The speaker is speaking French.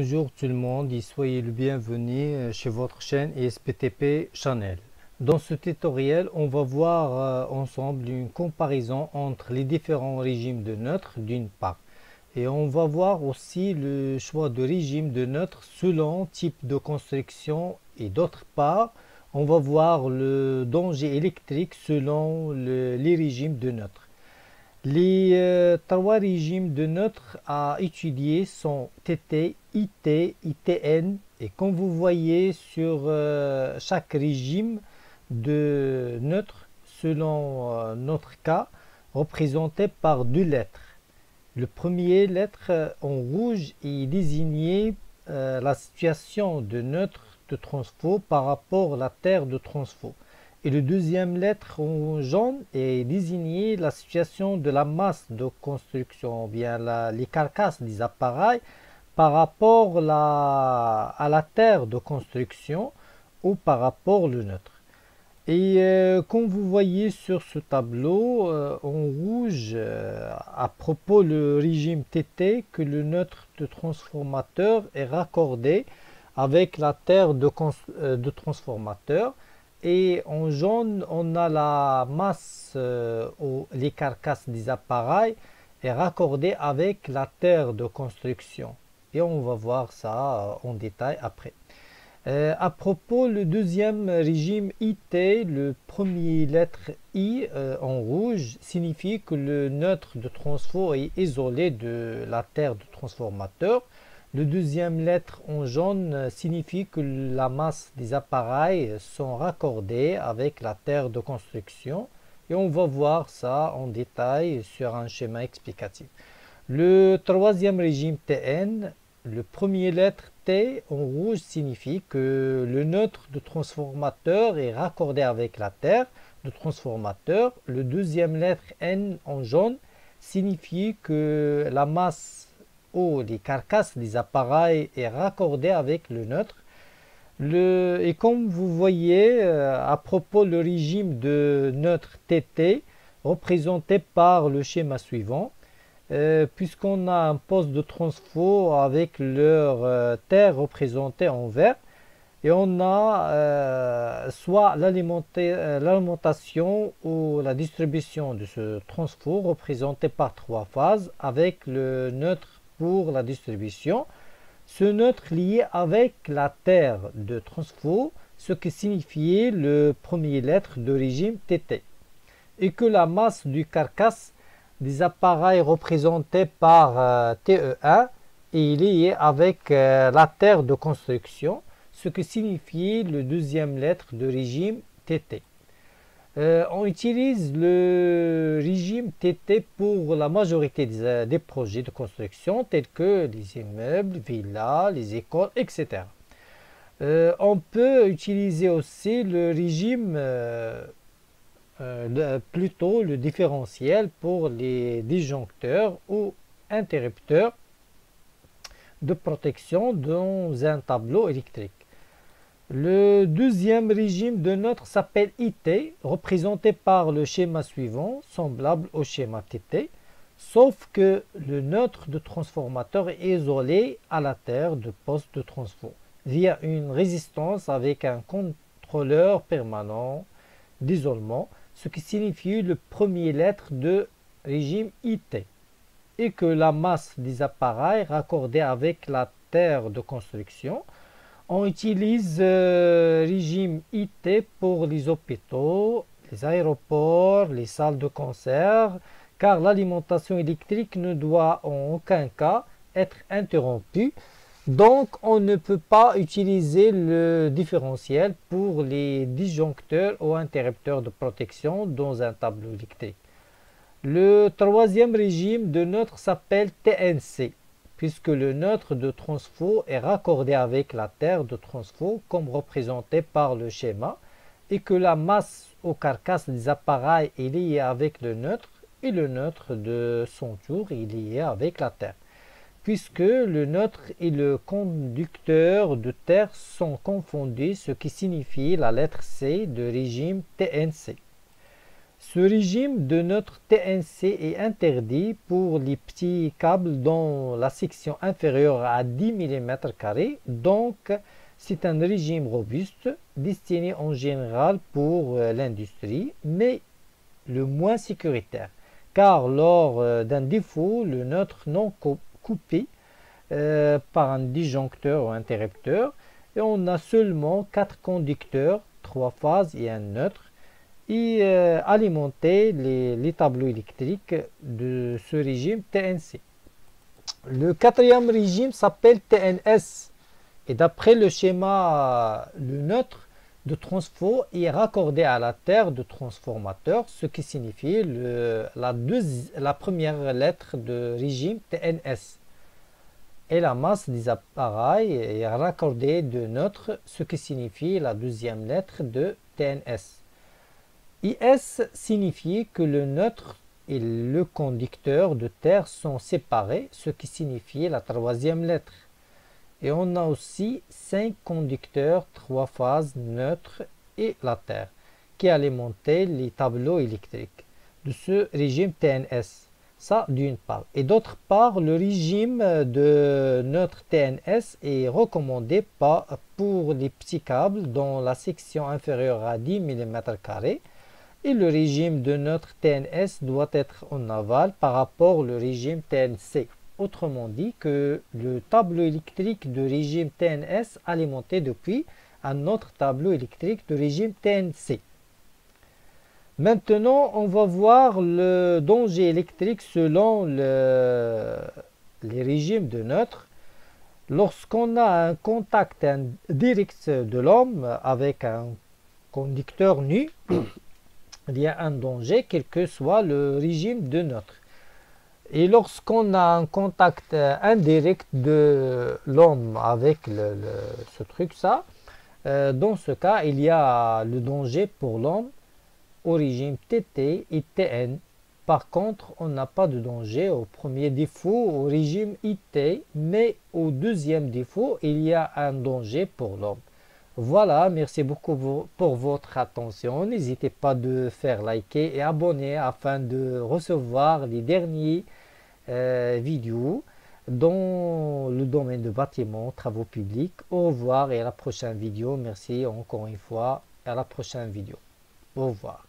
Bonjour tout le monde et soyez le bienvenu chez votre chaîne ESPTP Channel. Dans ce tutoriel, on va voir ensemble une comparaison entre les différents régimes de neutres d'une part. Et on va voir aussi le choix de régime de neutre selon type de construction et d'autre part, on va voir le danger électrique selon les régimes de neutre. Les trois régimes de neutres à étudier sont TT, IT, ITN et comme vous voyez sur chaque régime de neutre selon notre cas représenté par deux lettres. Le premier lettre en rouge est désigné la situation de neutre de transfo par rapport à la terre de transfo. Et le deuxième lettre en jaune est désigné la situation de la masse de construction, ou bien les carcasses des appareils par rapport à la terre de construction ou par rapport au neutre. Et comme vous voyez sur ce tableau en rouge, à propos le régime TT, que le neutre de transformateur est raccordé avec la terre de transformateur. Et en jaune, on a la masse ou les carcasses des appareils est raccordée avec la terre de construction. Et on va voir ça en détail après. À propos, le deuxième régime IT, le premier lettre I en rouge signifie que le neutre de transfo est isolé de la terre de transformateur. Le deuxième lettre en jaune signifie que la masse des appareils sont raccordées avec la terre de construction et on va voir ça en détail sur un schéma explicatif. Le troisième régime TN, le premier lettre T en rouge signifie que le neutre de transformateur est raccordé avec la terre de transformateur. Le deuxième lettre N en jaune signifie que la masse ou les carcasses des appareils est raccordée avec le neutre. Et comme vous voyez, à propos le régime de neutre TT, représenté par le schéma suivant, puisqu'on a un poste de transfo avec leur terre représentée en vert, et on a soit l'alimentation ou la distribution de ce transfo représenté par trois phases avec le neutre pour la distribution. Ce neutre lié avec la terre de transfo, ce qui signifiait le premier lettre de régime TT. Et que la masse du carcasse des appareils représentés par TE1 est liée avec la terre de construction, ce qui signifie le deuxième lettre de régime TT. On utilise le régime TT pour la majorité des projets de construction tels que les immeubles, villas, les écoles, etc. On peut utiliser aussi le régime, plutôt le différentiel pour les disjoncteurs ou interrupteurs de protection dans un tableau électrique. Le deuxième régime de neutre s'appelle IT, représenté par le schéma suivant, semblable au schéma TT, sauf que le neutre de transformateur est isolé à la terre de poste de transfo via une résistance avec un contrôleur permanent d'isolement, ce qui signifie le premier lettre de régime IT, et que la masse des appareils raccordés avec la terre de construction. On utilise régime IT pour les hôpitaux, les aéroports, les salles de concert, car l'alimentation électrique ne doit en aucun cas être interrompue. Donc, on ne peut pas utiliser le différentiel pour les disjoncteurs ou interrupteurs de protection dans un tableau électrique. Le troisième régime de neutre s'appelle TNC, puisque le neutre de transfo est raccordé avec la terre de transfo comme représenté par le schéma et que la masse aux carcasses des appareils est liée avec le neutre et le neutre de son tour est lié avec la terre, puisque le neutre et le conducteur de terre sont confondus, ce qui signifie la lettre C de régime TNC. Ce régime de neutre TNC est interdit pour les petits câbles dont la section inférieure à 10 mm², donc c'est un régime robuste destiné en général pour l'industrie, mais le moins sécuritaire, car lors d'un défaut, le neutre non coupé par un disjoncteur ou interrupteur, et on a seulement 4 conducteurs, 3 phases et un neutre, et alimenter les tableaux électriques de ce régime TNC. Le quatrième régime s'appelle TNS, et d'après le schéma, le neutre de transfo est raccordé à la terre de transformateur, ce qui signifie la première lettre de régime TNS. Et la masse des appareils est raccordée de neutre, ce qui signifie la deuxième lettre de TNS. IS signifie que le neutre et le conducteur de terre sont séparés, ce qui signifie la troisième lettre. Et on a aussi 5 conducteurs, 3 phases neutres et la terre, qui alimentaient les tableaux électriques de ce régime TNS. Ça d'une part. Et d'autre part, le régime de neutre TNS est recommandé pour les petits câbles dont la section inférieure à 10 mm², et le régime de neutre TNS doit être en aval par rapport au régime TNC. Autrement dit que le tableau électrique de régime TNS alimenté depuis un autre tableau électrique de régime TNC. Maintenant, on va voir le danger électrique selon les régimes de neutre. Lorsqu'on a un contact direct de l'homme avec un conducteur nu, il y a un danger quel que soit le régime de neutre. Et lorsqu'on a un contact indirect de l'homme avec ce truc-là, dans ce cas, il y a le danger pour l'homme au régime TT et TN. Par contre, on n'a pas de danger au premier défaut au régime IT, mais au deuxième défaut, il y a un danger pour l'homme. Voilà, merci beaucoup pour votre attention. N'hésitez pas de faire liker et abonner afin de recevoir les derniers vidéos dans le domaine de bâtiment, travaux publics. Au revoir et à la prochaine vidéo. Merci encore une fois et à la prochaine vidéo. Au revoir.